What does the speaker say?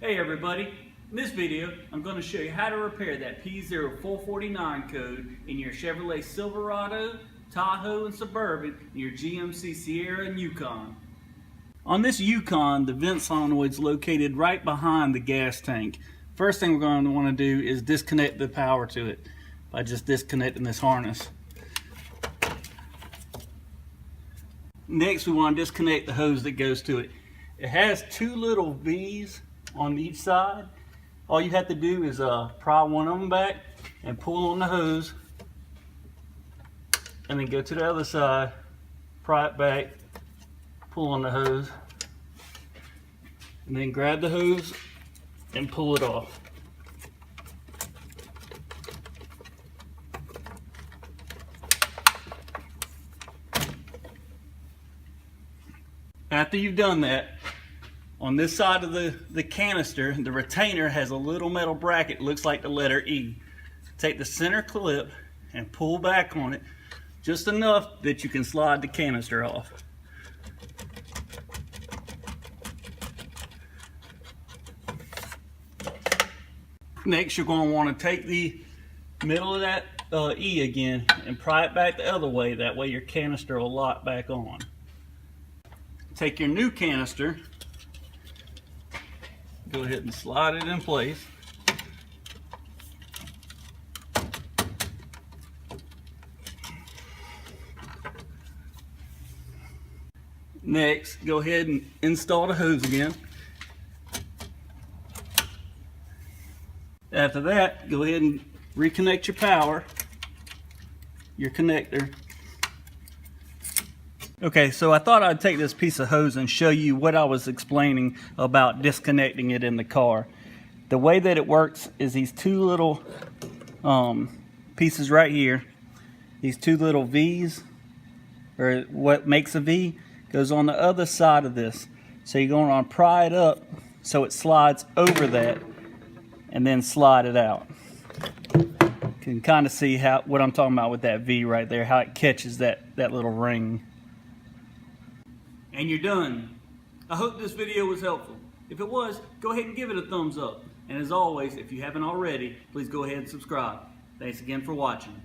Hey everybody, in this video I'm going to show you how to repair that P0449 code in your Chevrolet Silverado, Tahoe and Suburban, and your GMC Sierra and Yukon. On this Yukon, the vent solenoid is located right behind the gas tank. First thing we're going to want to do is disconnect the power to it by just disconnecting this harness. Next we want to disconnect the hose that goes to it. It has two little V's on each side. All you have to do is pry one of them back and pull on the hose, and then go to the other side, pry it back, pull on the hose, and then grab the hose and pull it off. After you've done that, on this side of the canister, the retainer has a little metal bracket, looks like the letter E. Take the center clip and pull back on it just enough that you can slide the canister off. Next, you're going to want to take the middle of that E again and pry it back the other way. That way your canister will lock back on. Take your new canister, go ahead and slide it in place. Next, go ahead and install the hose again. After that, go ahead and reconnect your power, your connector. Okay, so I thought I'd take this piece of hose and show you what I was explaining about disconnecting it in the car. The way that it works is these two little pieces right here, these two little V's, or what makes a V, goes on the other side of this. So you're going to pry it up so it slides over that and then slide it out. You can kind of see what I'm talking about with that V right there, how it catches that little ring. And you're done. I hope this video was helpful. If it was, go ahead and give it a thumbs up. And as always, if you haven't already, please go ahead and subscribe. Thanks again for watching.